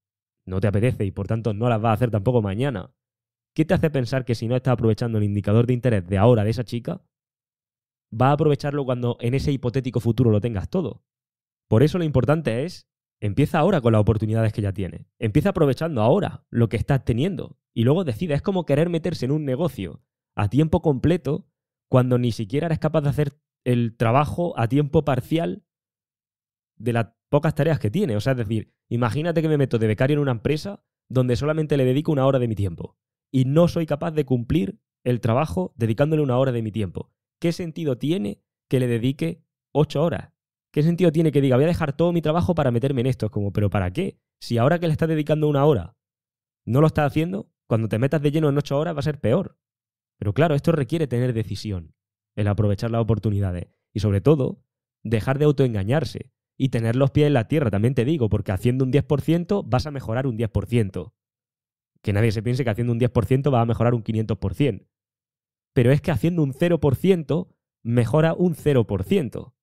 no te apetece y por tanto no las vas a hacer tampoco mañana, ¿qué te hace pensar que si no estás aprovechando el indicador de interés de ahora de esa chica, vas a aprovecharlo cuando en ese hipotético futuro lo tengas todo? Por eso lo importante es empieza ahora con las oportunidades que ya tienes. Empieza aprovechando ahora lo que estás teniendo. Y luego decide. Es como querer meterse en un negocio a tiempo completo cuando ni siquiera eres capaz de hacer el trabajo a tiempo parcial de las pocas tareas que tiene. O sea, es decir, imagínate que me meto de becario en una empresa donde solamente le dedico 1 hora de mi tiempo y no soy capaz de cumplir el trabajo dedicándole 1 hora de mi tiempo. ¿Qué sentido tiene que le dedique 8 horas? ¿Qué sentido tiene que diga, voy a dejar todo mi trabajo para meterme en esto? Es como, ¿pero para qué? Si ahora que le estás dedicando 1 hora no lo estás haciendo, cuando te metas de lleno en 8 horas va a ser peor. Pero claro, esto requiere tener decisión, el aprovechar las oportunidades y sobre todo, dejar de autoengañarse y tener los pies en la tierra, también te digo, porque haciendo un 10% vas a mejorar un 10%. Que nadie se piense que haciendo un 10% vas a mejorar un 500%. Pero es que haciendo un 0% mejora un 0%.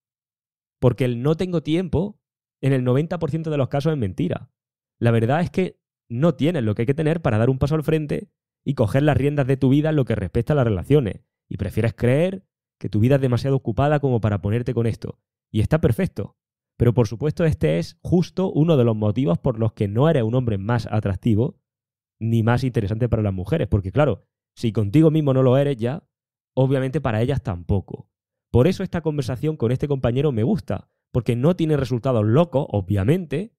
Porque el no tengo tiempo, en el 90% de los casos es mentira. La verdad es que no tienes lo que hay que tener para dar un paso al frente y coger las riendas de tu vida en lo que respecta a las relaciones. Y prefieres creer que tu vida es demasiado ocupada como para ponerte con esto. Y está perfecto. Pero por supuesto este es justo uno de los motivos por los que no eres un hombre más atractivo ni más interesante para las mujeres. Porque claro, si contigo mismo no lo eres ya, obviamente para ellas tampoco. Por eso esta conversación con este compañero me gusta. Porque no tiene resultados locos, obviamente.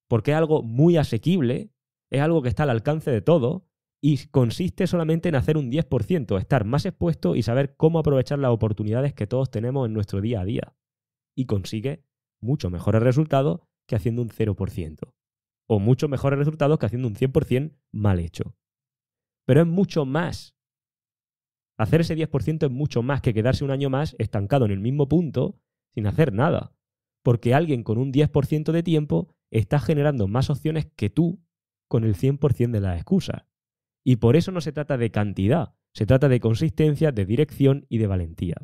Porque es algo muy asequible. Es algo que está al alcance de todos. Y consiste solamente en hacer un 10%, estar más expuesto y saber cómo aprovechar las oportunidades que todos tenemos en nuestro día a día. Y consigue mucho mejores resultados que haciendo un 0%. O muchos mejores resultados que haciendo un 100% mal hecho. Pero es mucho más. Hacer ese 10% es mucho más que quedarse un año más estancado en el mismo punto sin hacer nada. Porque alguien con un 10% de tiempo está generando más opciones que tú con el 100% de las excusas. Y por eso no se trata de cantidad, se trata de consistencia, de dirección y de valentía.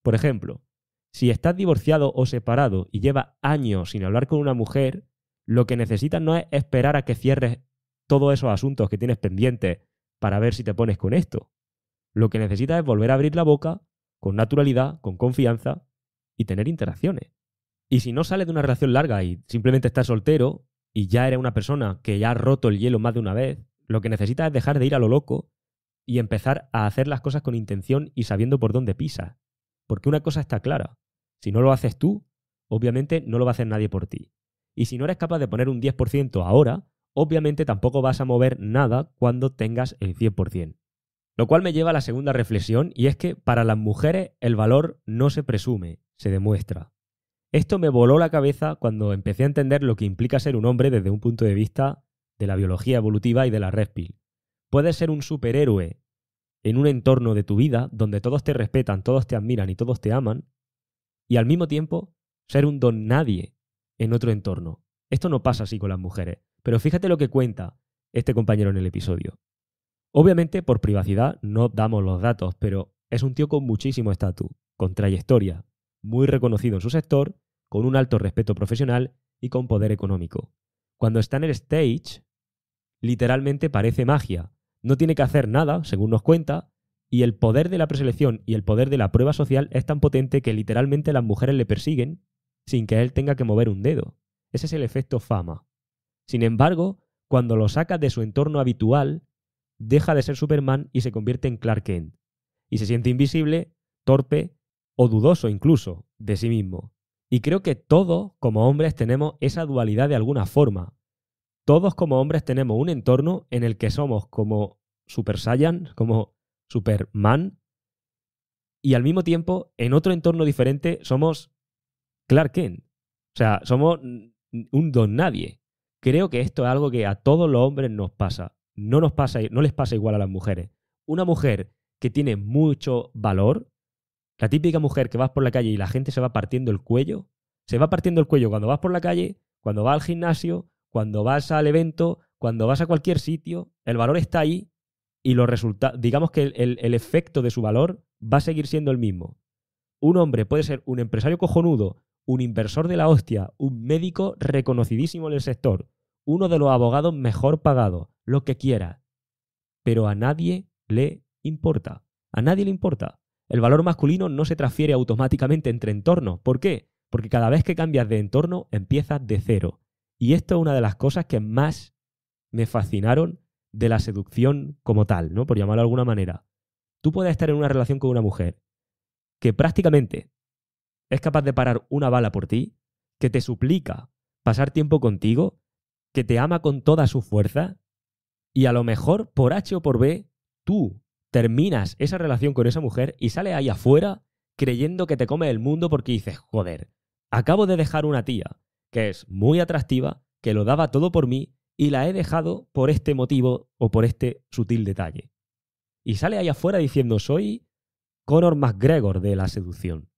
Por ejemplo, si estás divorciado o separado y llevas años sin hablar con una mujer, lo que necesitas no es esperar a que cierres todos esos asuntos que tienes pendientes para ver si te pones con esto. Lo que necesitas es volver a abrir la boca con naturalidad, con confianza y tener interacciones. Y si no sales de una relación larga y simplemente estás soltero y ya eres una persona que ya ha roto el hielo más de una vez, lo que necesitas es dejar de ir a lo loco y empezar a hacer las cosas con intención y sabiendo por dónde pisas. Porque una cosa está clara. Si no lo haces tú, obviamente no lo va a hacer nadie por ti. Y si no eres capaz de poner un 10% ahora, obviamente tampoco vas a mover nada cuando tengas el 100%. Lo cual me lleva a la segunda reflexión, y es que para las mujeres el valor no se presume, se demuestra. Esto me voló la cabeza cuando empecé a entender lo que implica ser un hombre desde un punto de vista de la biología evolutiva y de la red pill. Puedes ser un superhéroe en un entorno de tu vida donde todos te respetan, todos te admiran y todos te aman, y al mismo tiempo ser un don nadie en otro entorno. Esto no pasa así con las mujeres, pero fíjate lo que cuenta este compañero en el episodio. Obviamente, por privacidad no damos los datos, pero es un tío con muchísimo estatus, con trayectoria, muy reconocido en su sector, con un alto respeto profesional y con poder económico. Cuando está en el stage, literalmente parece magia. No tiene que hacer nada, según nos cuenta, y el poder de la preselección y el poder de la prueba social es tan potente que literalmente las mujeres le persiguen sin que él tenga que mover un dedo. Ese es el efecto fama. Sin embargo, cuando lo sacas de su entorno habitual, deja de ser Superman y se convierte en Clark Kent. Y se siente invisible, torpe o dudoso incluso de sí mismo. Y creo que todos, como hombres, tenemos esa dualidad de alguna forma. Todos como hombres tenemos un entorno en el que somos como Super Saiyan, como Superman, y al mismo tiempo, en otro entorno diferente, somos Clark Kent. O sea, somos un don nadie. Creo que esto es algo que a todos los hombres nos pasa. No les pasa igual a las mujeres. Una mujer que tiene mucho valor, la típica mujer que vas por la calle y la gente se va partiendo el cuello, se va partiendo el cuello cuando vas por la calle, cuando vas al gimnasio, cuando vas al evento, cuando vas a cualquier sitio, el valor está ahí y los resultados, digamos que el efecto de su valor va a seguir siendo el mismo. Un hombre puede ser un empresario cojonudo, un inversor de la hostia, un médico reconocidísimo en el sector, uno de los abogados mejor pagados, lo que quiera. Pero a nadie le importa. A nadie le importa. El valor masculino no se transfiere automáticamente entre entornos. ¿Por qué? Porque cada vez que cambias de entorno empiezas de cero. Y esto es una de las cosas que más me fascinaron de la seducción como tal, ¿no? Por llamarlo de alguna manera. Tú puedes estar en una relación con una mujer que prácticamente es capaz de parar una bala por ti, que te suplica pasar tiempo contigo, que te ama con toda su fuerza, y a lo mejor por H o por B tú terminas esa relación con esa mujer y sales ahí afuera creyendo que te come el mundo porque dices, joder, acabo de dejar una tía que es muy atractiva, que lo daba todo por mí y la he dejado por este motivo o por este sutil detalle. Y sale ahí afuera diciendo, soy Conor McGregor de la seducción.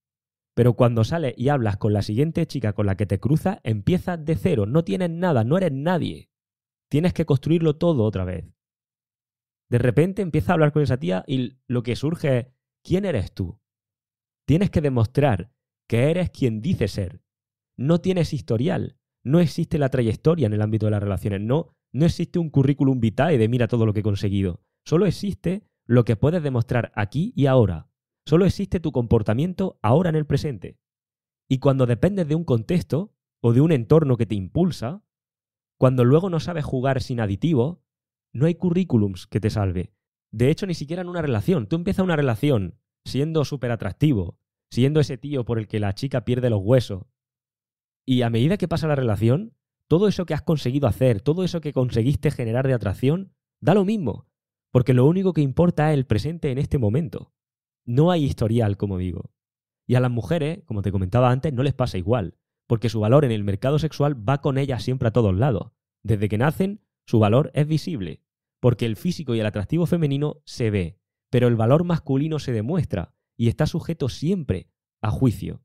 Pero cuando sales y hablas con la siguiente chica con la que te cruzas, empiezas de cero, no tienes nada, no eres nadie. Tienes que construirlo todo otra vez. De repente empiezas a hablar con esa tía y lo que surge es, ¿quién eres tú? Tienes que demostrar que eres quien dices ser. No tienes historial, no existe la trayectoria en el ámbito de las relaciones, no existe un currículum vitae de mira todo lo que he conseguido. Solo existe lo que puedes demostrar aquí y ahora. Solo existe tu comportamiento ahora en el presente. Y cuando dependes de un contexto o de un entorno que te impulsa, cuando luego no sabes jugar sin aditivos, no hay currículums que te salve. De hecho, ni siquiera en una relación. Tú empiezas una relación siendo súper atractivo, siendo ese tío por el que la chica pierde los huesos. Y a medida que pasa la relación, todo eso que has conseguido hacer, todo eso que conseguiste generar de atracción, da lo mismo. Porque lo único que importa es el presente en este momento. No hay historial, como digo. Y a las mujeres, como te comentaba antes, no les pasa igual. Porque su valor en el mercado sexual va con ellas siempre a todos lados. Desde que nacen, su valor es visible. Porque el físico y el atractivo femenino se ve. Pero el valor masculino se demuestra y está sujeto siempre a juicio.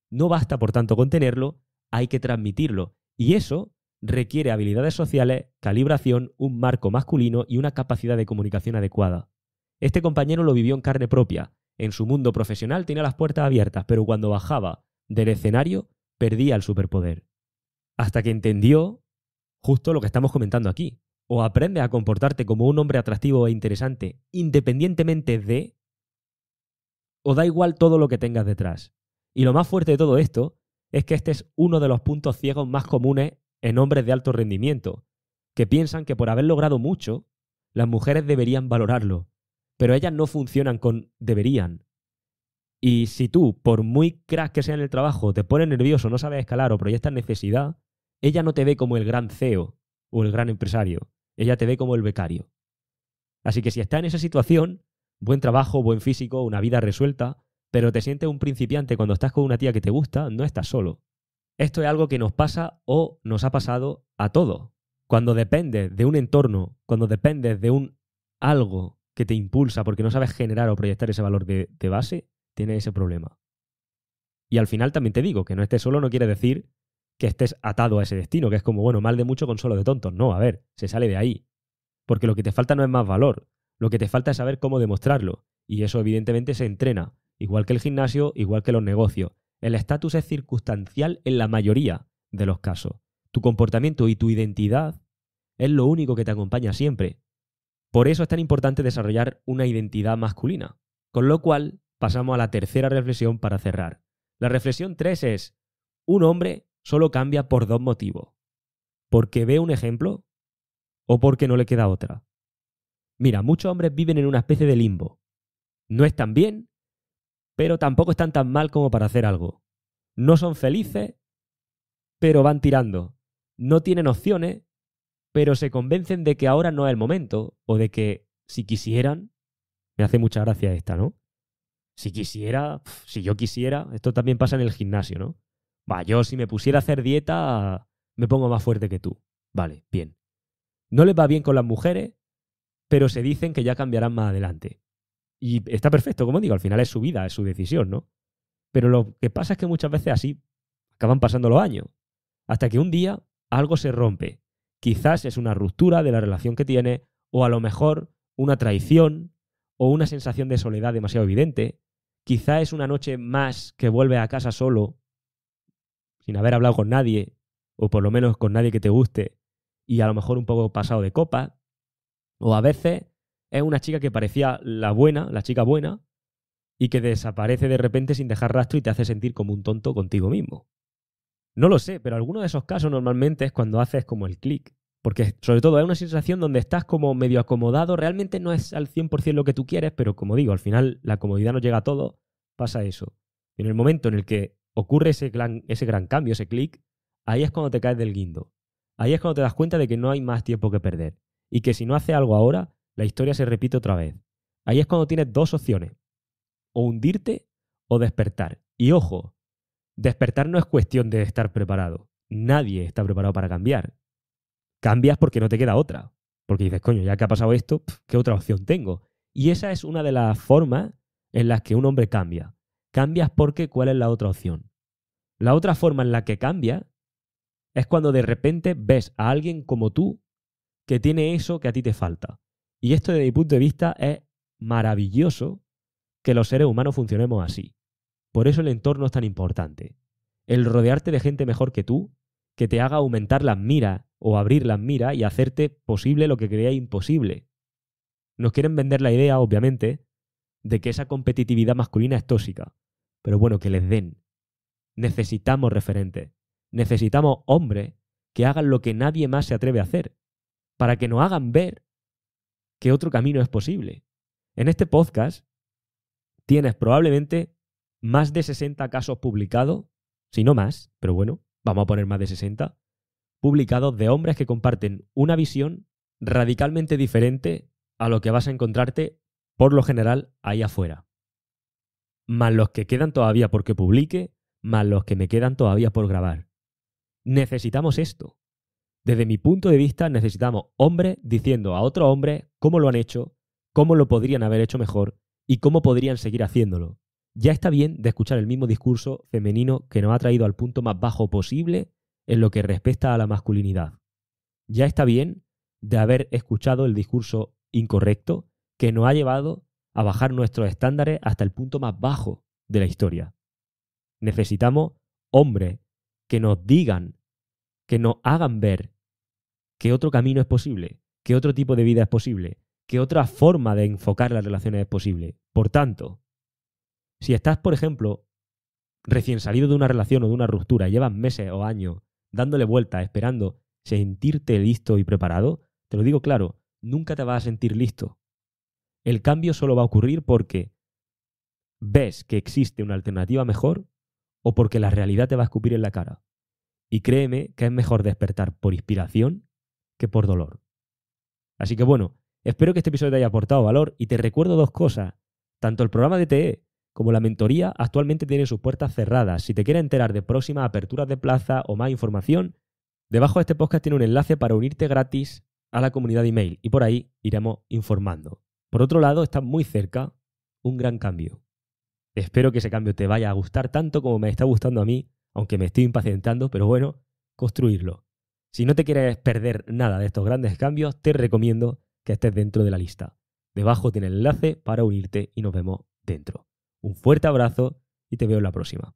No basta, por tanto, con tenerlo, hay que transmitirlo. Y eso requiere habilidades sociales, calibración, un marco masculino y una capacidad de comunicación adecuada. Este compañero lo vivió en carne propia. En su mundo profesional tenía las puertas abiertas, pero cuando bajaba del escenario perdía el superpoder. Hasta que entendió justo lo que estamos comentando aquí. O aprendes a comportarte como un hombre atractivo e interesante independientemente de, o da igual todo lo que tengas detrás. Y lo más fuerte de todo esto es que este es uno de los puntos ciegos más comunes en hombres de alto rendimiento, que piensan que por haber logrado mucho, las mujeres deberían valorarlo, pero ellas no funcionan con deberían. Y si tú, por muy crack que sea en el trabajo, te pones nervioso, no sabes escalar o proyectas necesidad, ella no te ve como el gran CEO o el gran empresario, ella te ve como el becario. Así que si estás en esa situación, buen trabajo, buen físico, una vida resuelta, pero te sientes un principiante cuando estás con una tía que te gusta, no estás solo. Esto es algo que nos pasa o nos ha pasado a todos. Cuando dependes de un entorno, cuando dependes de un algo que te impulsa porque no sabes generar o proyectar ese valor de base, tienes ese problema. Y al final también te digo, que no estés solo no quiere decir que estés atado a ese destino, que es como, bueno, mal de mucho con solo de tontos. No, a ver, se sale de ahí. Porque lo que te falta no es más valor, lo que te falta es saber cómo demostrarlo. Y eso evidentemente se entrena, igual que el gimnasio, igual que los negocios. El estatus es circunstancial en la mayoría de los casos. Tu comportamiento y tu identidad es lo único que te acompaña siempre. Por eso es tan importante desarrollar una identidad masculina. Con lo cual, pasamos a la tercera reflexión para cerrar. La reflexión 3 es, un hombre solo cambia por dos motivos. Porque ve un ejemplo o porque no le queda otra. Mira, muchos hombres viven en una especie de limbo. No están bien, pero tampoco están tan mal como para hacer algo. No son felices, pero van tirando. No tienen opciones, pero se convencen de que ahora no es el momento, o de que si quisieran, me hace mucha gracia esta, ¿no? Si quisiera, si yo quisiera, esto también pasa en el gimnasio, ¿no? Va, yo si me pusiera a hacer dieta, me pongo más fuerte que tú. Vale, bien. No les va bien con las mujeres, pero se dicen que ya cambiarán más adelante. Y está perfecto, como digo, al final es su vida, es su decisión, ¿no? Pero lo que pasa es que muchas veces así acaban pasando los años. Hasta que un día algo se rompe. Quizás es una ruptura de la relación que tiene, o a lo mejor una traición, o una sensación de soledad demasiado evidente. Quizás es una noche más que vuelve a casa solo, sin haber hablado con nadie, o por lo menos con nadie que te guste, y a lo mejor un poco pasado de copa. O a veces es una chica que parecía la buena, la chica buena, y que desaparece de repente sin dejar rastro y te hace sentir como un tonto contigo mismo. No lo sé, pero alguno de esos casos normalmente es cuando haces como el clic. Porque sobre todo es una sensación donde estás como medio acomodado, realmente no es al 100% lo que tú quieres, pero como digo, al final la comodidad nos llega a todo, pasa eso. Y en el momento en el que ocurre ese gran cambio, ese clic, ahí es cuando te caes del guindo. Ahí es cuando te das cuenta de que no hay más tiempo que perder. Y que si no haces algo ahora, la historia se repite otra vez. Ahí es cuando tienes dos opciones. O hundirte o despertar. Y ojo, despertar no es cuestión de estar preparado. Nadie está preparado para cambiar. Cambias porque no te queda otra. Porque dices, coño, ya que ha pasado esto, ¿qué otra opción tengo? Y esa es una de las formas en las que un hombre cambia. Cambias porque ¿cuál es la otra opción? La otra forma en la que cambia es cuando de repente ves a alguien como tú que tiene eso que a ti te falta. Y esto desde mi punto de vista es maravilloso que los seres humanos funcionemos así. Por eso el entorno es tan importante. El rodearte de gente mejor que tú, que te haga aumentar las miras o abrir las miras y hacerte posible lo que creía imposible. Nos quieren vender la idea, obviamente, de que esa competitividad masculina es tóxica. Pero bueno, que les den. Necesitamos referentes. Necesitamos hombres que hagan lo que nadie más se atreve a hacer, para que nos hagan ver que otro camino es posible. En este podcast tienes probablemente más de 60 casos publicados, si no más, pero bueno, vamos a poner más de 60, publicados de hombres que comparten una visión radicalmente diferente a lo que vas a encontrarte por lo general ahí afuera. Más los que quedan todavía por que publique, más los que me quedan todavía por grabar. Necesitamos esto. Desde mi punto de vista, necesitamos hombres diciendo a otros hombres cómo lo han hecho, cómo lo podrían haber hecho mejor y cómo podrían seguir haciéndolo. Ya está bien de escuchar el mismo discurso femenino que nos ha traído al punto más bajo posible en lo que respecta a la masculinidad. Ya está bien de haber escuchado el discurso incorrecto que nos ha llevado a bajar nuestros estándares hasta el punto más bajo de la historia. Necesitamos hombres que nos digan, que nos hagan ver que otro camino es posible, que otro tipo de vida es posible, que otra forma de enfocar las relaciones es posible. Por tanto, si estás, por ejemplo, recién salido de una relación o de una ruptura, llevas meses o años dándole vueltas, esperando sentirte listo y preparado, te lo digo claro, nunca te vas a sentir listo. El cambio solo va a ocurrir porque ves que existe una alternativa mejor o porque la realidad te va a escupir en la cara. Y créeme que es mejor despertar por inspiración que por dolor. Así que bueno, espero que este episodio te haya aportado valor y te recuerdo dos cosas. Tanto el programa de TE como la mentoría actualmente tienen sus puertas cerradas. Si te quieres enterar de próximas aperturas de plaza o más información, debajo de este podcast tiene un enlace para unirte gratis a la comunidad de email y por ahí iremos informando. Por otro lado, está muy cerca un gran cambio. Espero que ese cambio te vaya a gustar tanto como me está gustando a mí, aunque me estoy impacientando, pero bueno, construirlo. Si no te quieres perder nada de estos grandes cambios, te recomiendo que estés dentro de la lista. Debajo tiene el enlace para unirte y nos vemos dentro. Un fuerte abrazo y te veo en la próxima.